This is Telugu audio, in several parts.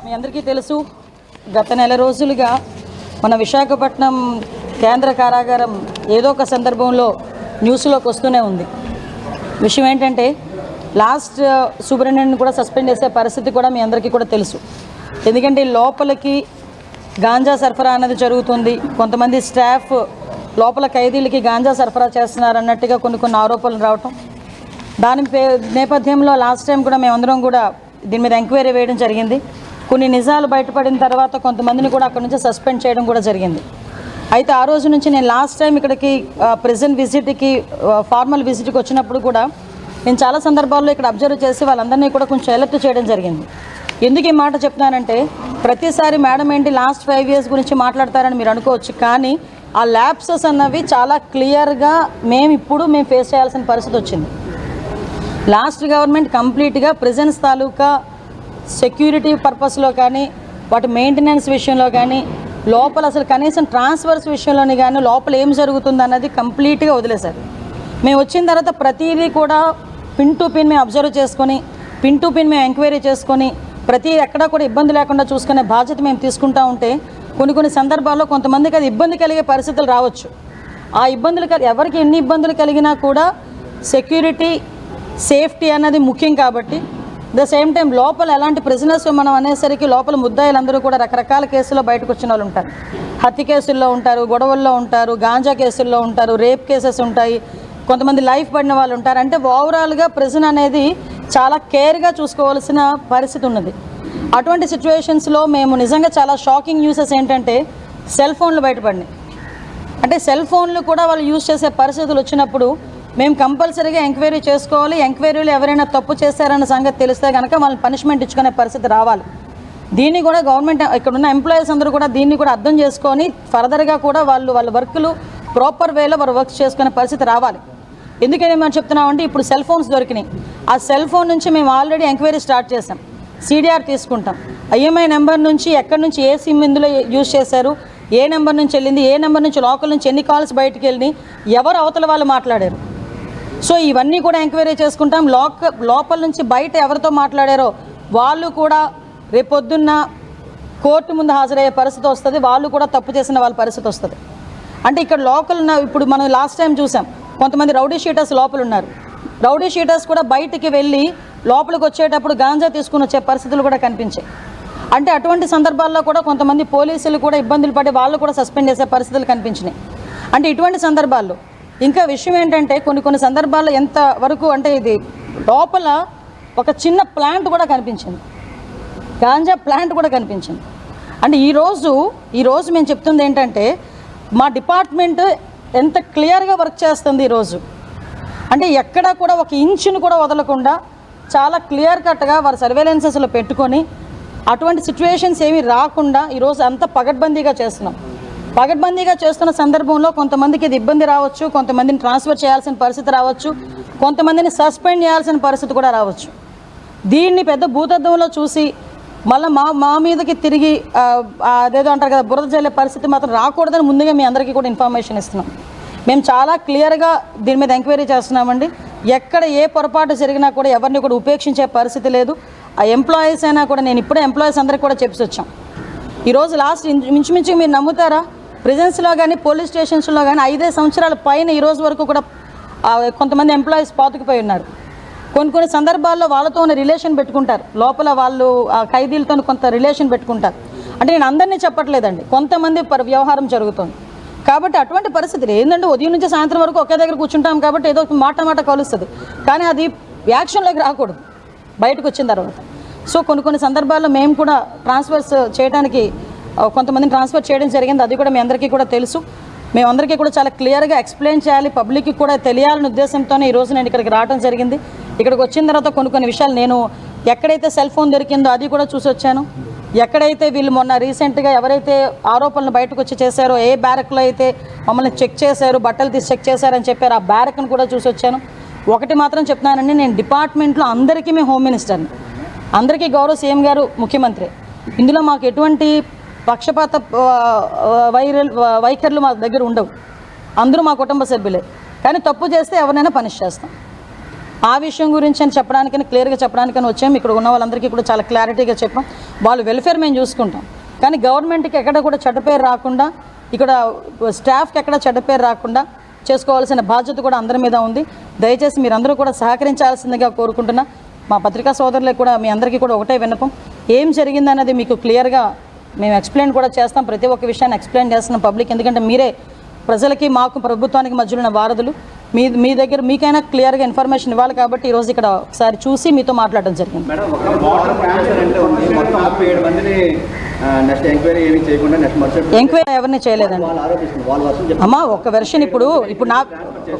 మీ అందరికీ తెలుసు, గత నెల రోజులుగా మన విశాఖపట్నం కేంద్ర కారాగారం ఏదో ఒక సందర్భంలో న్యూస్లోకి వస్తూనే ఉంది. విషయం ఏంటంటే లాస్ట్ సూపరింటెండెంట్ని కూడా సస్పెండ్ చేసే పరిస్థితి కూడా మీ అందరికీ కూడా తెలుసు. ఎందుకంటే లోపలికి గాంజా సరఫరా అనేది జరుగుతుంది, కొంతమంది స్టాఫ్ లోపల ఖైదీలకి గాంజా సరఫరా చేస్తున్నారు అన్నట్టుగా కొన్ని ఆరోపణలు రావటం, దాని నేపథ్యంలో లాస్ట్ టైం కూడా మేమందరం కూడా దీని మీద ఎంక్వైరీ వేయడం జరిగింది. కొన్ని నిజాలు బయటపడిన తర్వాత కొంతమందిని కూడా అక్కడ నుంచి సస్పెండ్ చేయడం కూడా జరిగింది. అయితే ఆ రోజు నుంచి నేను లాస్ట్ టైం ఇక్కడికి ప్రెజెంట్ విజిట్కి ఫార్మల్ విజిట్కి వచ్చినప్పుడు కూడా నేను చాలా సందర్భాల్లో ఇక్కడ అబ్జర్వ్ చేసి వాళ్ళందరినీ కూడా కొంచెం అలర్ట్ చేయడం జరిగింది. ఎందుకు ఈ మాట చెప్తున్నానంటే, ప్రతిసారి మేడం ఏంటి లాస్ట్ 5 years గురించి మాట్లాడతారని మీరు అనుకోవచ్చు, కానీ ఆ ల్యాప్సెస్ అన్నవి చాలా క్లియర్గా మేము ఫేస్ చేయాల్సిన పరిస్థితి వచ్చింది. లాస్ట్ గవర్నమెంట్ కంప్లీట్గా ప్రిజన్స్ తాలూకా సెక్యూరిటీ పర్పస్లో కానీ, వాటి మెయింటెనెన్స్ విషయంలో కానీ, లోపల అసలు కనీసం ట్రాన్స్ఫర్స్ విషయంలోని కానీ లోపల ఏం జరుగుతుంది అన్నది కంప్లీట్గా వదిలేశారు. మేము వచ్చిన తర్వాత ప్రతిదీ కూడా పిన్ టు పిన్ మేము అబ్జర్వ్ చేసుకొని, పిన్ టు పిన్ మేము ఎంక్వైరీ చేసుకొని, ప్రతి ఎక్కడా కూడా ఇబ్బంది లేకుండా చూసుకునే బాధ్యత మేము తీసుకుంటూ ఉంటే కొన్ని సందర్భాల్లో కొంతమందికి అది ఇబ్బంది కలిగే పరిస్థితులు రావచ్చు. ఆ ఇబ్బందులు ఎవరికి ఎన్ని ఇబ్బందులు కలిగినా కూడా సెక్యూరిటీ సేఫ్టీ అన్నది ముఖ్యం. కాబట్టి ద సేమ్ టైం లోపల ఎలాంటి ప్రిజనర్స్ మనం అనేసరికి లోపల ముద్దాయిలందరూ కూడా రకరకాల కేసుల్లో బయటకు వచ్చిన వాళ్ళు ఉంటారు. హత్య కేసుల్లో ఉంటారు, గొడవల్లో ఉంటారు, గాంజా కేసుల్లో ఉంటారు, రేప్ కేసెస్ ఉంటాయి, కొంతమంది లైఫ్ పడిన వాళ్ళు ఉంటారు. అంటే ఓవరాల్గా ప్రిజన్ అనేది చాలా కేర్గా చూసుకోవాల్సిన పరిస్థితి ఉన్నది. అటువంటి సిచ్యువేషన్స్లో మేము నిజంగా చాలా షాకింగ్ న్యూసెస్ ఏంటంటే సెల్ ఫోన్లు బయటపడినాయి. అంటే సెల్ ఫోన్లు కూడా వాళ్ళు యూజ్ చేసే పరిస్థితులు వచ్చినప్పుడు మేము కంపల్సరీగా ఎంక్వైరీ చేసుకోవాలి. ఎంక్వైరీలో ఎవరైనా తప్పు చేశారన్న సంగతి తెలిస్తే కనుక వాళ్ళని పనిష్మెంట్ ఇచ్చుకునే పరిస్థితి రావాలి. దీన్ని కూడా గవర్నమెంట్ ఇక్కడ ఉన్న ఎంప్లాయీస్ అందరూ కూడా దీన్ని కూడా అర్థం చేసుకొని ఫర్దర్గా కూడా వాళ్ళ వర్క్లు ప్రాపర్ వేలో వారు వర్క్ చేసుకునే పరిస్థితి రావాలి. ఎందుకని మేము చెప్తున్నామంటే, ఇప్పుడు సెల్ ఫోన్స్ దొరికినాయి. ఆ సెల్ ఫోన్ నుంచి మేము ఆల్రెడీ ఎంక్వైరీ స్టార్ట్ చేసాం. సిడిఆర్ తీసుకుంటాం. ఐఎంఐ నెంబర్ నుంచి ఎక్కడి నుంచి ఏ సిమ్ ఇందులో యూజ్ చేశారు, ఏ నెంబర్ నుంచి వెళ్ళింది, ఏ నెంబర్ నుంచి లోకల్ నుంచి ఎన్ని కాల్స్ బయటికి వెళ్ళినాయి, ఎవరు అవతల వాళ్ళు మాట్లాడారు. సో ఇవన్నీ కూడా ఎంక్వైరీ చేసుకుంటాం. లోపల నుంచి బయట ఎవరితో మాట్లాడారో వాళ్ళు కూడా రేపొద్దున్న కోర్టు ముందు హాజరయ్యే పరిస్థితి వస్తుంది. వాళ్ళు కూడా తప్పు చేసిన వాళ్ళ పరిస్థితి వస్తుంది. అంటే ఇక్కడ లోకల్ ఇప్పుడు మనం లాస్ట్ టైం చూసాం, కొంతమంది రౌడీ షీటర్స్ లోపల ఉన్నారు. రౌడీ షీటర్స్ కూడా బయటికి వెళ్ళి లోపలికి వచ్చేటప్పుడు గాంజా తీసుకుని వచ్చే పరిస్థితులు కూడా కనిపించాయి. అంటే అటువంటి సందర్భాల్లో కూడా కొంతమంది పోలీసులు కూడా ఇబ్బందులు పడి వాళ్ళు కూడా సస్పెండ్ చేసే పరిస్థితులు కనిపించినాయి. అంటే ఇటువంటి సందర్భాల్లో ఇంకా విషయం ఏంటంటే కొన్ని సందర్భాల్లో ఎంత వరకు అంటే ఇది లోపల ఒక చిన్న ప్లాంట్ కూడా కనిపించింది, గాంజా ప్లాంట్ కూడా కనిపించింది. అంటే ఈరోజు మేము చెప్తుంది ఏంటంటే, మా డిపార్ట్మెంట్ ఎంత క్లియర్గా వర్క్ చేస్తుంది ఈరోజు. అంటే ఎక్కడా కూడా ఒక ఇంచును కూడా వదలకుండా చాలా క్లియర్ కట్గా వారి సర్వేలెన్సెస్లో పెట్టుకొని అటువంటి సిచ్యువేషన్స్ ఏమీ రాకుండా ఈరోజు అంతా పగడ్బందీగా చేస్తున్నాం. పగడ్బందీగా చేస్తున్న సందర్భంలో కొంతమందికి ఇది ఇబ్బంది రావచ్చు, కొంతమందిని ట్రాన్స్ఫర్ చేయాల్సిన పరిస్థితి రావచ్చు, కొంతమందిని సస్పెండ్ చేయాల్సిన పరిస్థితి కూడా రావచ్చు. దీన్ని పెద్ద భూతద్దంలో చూసి మళ్ళీ మా మీదకి తిరిగి అదేదో అంటారు కదా, బురద జల్లే పరిస్థితి మాత్రం రాకూడదని ముందుగా మీ అందరికీ కూడా ఇన్ఫర్మేషన్ ఇస్తున్నాం. మేము చాలా క్లియర్గా దీని మీద ఎంక్వైరీ చేస్తున్నామండి. ఎక్కడ ఏ పొరపాటు జరిగినా కూడా ఎవరిని కూడా ఉపేక్షించే పరిస్థితి లేదు. ఆ ఎంప్లాయీస్ అయినా కూడా, నేను ఇప్పుడే ఎంప్లాయీస్ అందరికీ కూడా చెప్పి వచ్చాం. ఈరోజు లాస్ట్ ఇంచుమించు మీరు నమ్ముతారా, ప్రిజన్స్లో కానీ పోలీస్ స్టేషన్స్లో కానీ 5 సంవత్సరాల పైన ఈరోజు వరకు కూడా కొంతమంది ఎంప్లాయీస్ పాతుకుపోయి ఉన్నారు. కొన్ని సందర్భాల్లో వాళ్ళతో ఉన్న రిలేషన్ పెట్టుకుంటారు, లోపల వాళ్ళు ఖైదీలతో కొంత రిలేషన్ పెట్టుకుంటారు. అంటే నేను అందరినీ చెప్పట్లేదండి, కొంతమంది వ్యవహారం జరుగుతుంది. కాబట్టి అటువంటి పరిస్థితులు ఏంటంటే, ఉదయం నుంచి సాయంత్రం వరకు ఒకే దగ్గర కూర్చుంటాం కాబట్టి ఏదో మాట కలుస్తుంది, కానీ అది యాక్షన్లోకి రాకూడదు బయటకు వచ్చిన తర్వాత. సో కొన్ని సందర్భాల్లో మేము కూడా ట్రాన్స్ఫర్స్ చేయడానికి కొంతమందిని ట్రాన్స్ఫర్ చేయడం జరిగింది. అది కూడా మీ అందరికీ కూడా తెలుసు. మేమందరికీ కూడా చాలా క్లియర్గా ఎక్స్ప్లెయిన్ చేయాలి, పబ్లిక్కి కూడా తెలియాలనే ఉద్దేశంతోనే ఈరోజు నేను ఇక్కడికి రావడం జరిగింది. ఇక్కడికి వచ్చిన తర్వాత కొన్ని విషయాలు నేను ఎక్కడైతే సెల్ ఫోన్ దొరికిందో అది కూడా చూసి వచ్చాను. ఎక్కడైతే వీళ్ళు మొన్న రీసెంట్గా ఎవరైతే ఆరోపణలు బయటకు వచ్చి చేశారో, ఏ బ్యారక్లో అయితే మమ్మల్ని చెక్ చేశారు, బట్టలు తీసి చెక్ చేశారని చెప్పారు, ఆ బ్యారక్ను కూడా చూసి వచ్చాను. ఒకటి మాత్రం చెప్తున్నానండి, నేను డిపార్ట్మెంట్లో అందరికీ మేము హోమ్ మినిస్టర్ని, అందరికీ గౌరవ సీఎం గారు ముఖ్యమంత్రి. ఇందులో మాకు ఎటువంటి పక్షపాత వైఖరులు మా దగ్గర ఉండవు. అందరూ మా కుటుంబ సభ్యులే. కానీ తప్పు చేస్తే ఎవరినైనా పనిష్ చేస్తాం. ఆ విషయం గురించి అని చెప్పడానికని క్లియర్గా చెప్పడానికని వచ్చాము. ఇక్కడ ఉన్న వాళ్ళందరికీ కూడా చాలా క్లారిటీగా చెప్పాం. వాళ్ళు వెల్ఫేర్ మేము చూసుకుంటాం, కానీ గవర్నమెంట్కి ఎక్కడ కూడా చెడ్డ పేరు రాకుండా, ఇక్కడ స్టాఫ్కి ఎక్కడ చెడ్డ పేరు రాకుండా చేసుకోవాల్సిన బాధ్యత కూడా అందరి మీద ఉంది. దయచేసి మీరందరూ కూడా సహకరించాల్సిందిగా కోరుకుంటున్నా. మా పత్రికా సోదరులకు కూడా మీ అందరికీ కూడా ఒకటే విన్నపం, ఏం జరిగిందన్నది మీకు క్లియర్గా మేము ఎక్స్ప్లెయిన్ కూడా చేస్తాం. ప్రతి ఒక్క విషయాన్ని ఎక్స్ప్లెయిన్ చేస్తున్నాం పబ్లిక్, ఎందుకంటే మీరే ప్రజలకి మాకు ప్రభుత్వానికి మధ్యలో ఉన్న వారధులు. మీ దగ్గర మీకైనా క్లియర్గా ఇన్ఫర్మేషన్ ఇవ్వాలి కాబట్టి ఈరోజు ఇక్కడ ఒకసారి చూసి మీతో మాట్లాడడం జరిగింది. ఎంక్వైరీ ఎవరిని చేయలేదండి అమ్మా. ఒక వెర్షన్ ఇప్పుడు నా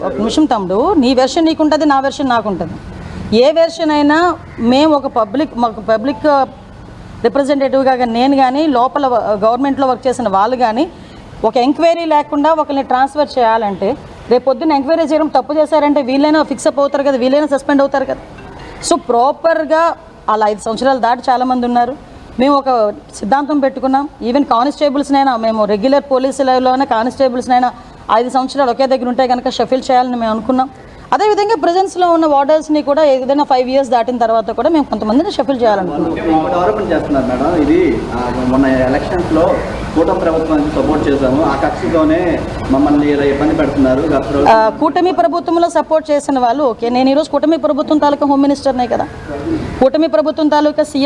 ఒక నిమిషం తమ్ముడు, నీ వెర్షన్ నీకుంటుంది, నా వెర్షన్ నాకుంటుంది. ఏ వెర్షన్ అయినా మేము ఒక పబ్లిక్ రిప్రజెంటేటివ్గా నేను కానీ లోపల గవర్నమెంట్లో వర్క్ చేసిన వాళ్ళు కానీ ఒక ఎంక్వైరీ లేకుండా ఒకరిని ట్రాన్స్ఫర్ చేయాలంటే, రేపు పొద్దున్న ఎంక్వైరీ చేయడం తప్పు చేశారంటే వీళ్ళైనా ఫిక్స్ అప్ అవుతారు కదా, వీళ్ళైనా సస్పెండ్ అవుతారు కదా. సో ప్రాపర్గా అలా 5 సంవత్సరాలు దాటి చాలామంది ఉన్నారు. మేము ఒక సిద్ధాంతం పెట్టుకున్నాం, ఈవెన్ కానిస్టేబుల్స్నైనా మేము రెగ్యులర్ పోలీసులలోనే కానిస్టేబుల్స్నైనా 5 సంవత్సరాలు ఒకే దగ్గర ఉంటే కనుక షఫిల్ చేయాలని మేము అనుకున్నాం. అదేవిధంగా ప్రెజెన్స్లో ఉన్న వార్డర్స్ని కూడా ఏదైనా 5 years దాటిన తర్వాత కూడా మేము కొంతమందిని షఫిల్ చేయాలనుకుంటున్నాం. ఆరోపణ చేస్తున్నారు మేడం, ఇది మొన్న ఎలక్షన్స్లో కూటమి ప్రభుత్వానికి సపోర్ట్ చేశాము, ఆ కక్షతోనే మమ్మల్ని ఇలా ఇబ్బంది పెడుతున్నారు. కూటమి ప్రభుత్వంలో సపోర్ట్ చేసిన వాళ్ళు ఓకే, నేను ఈరోజు కూటమి ప్రభుత్వం తాలూకా హోమ్ మినిస్టర్నే కదా, కూటమి ప్రభుత్వం తాలూకా సీఎం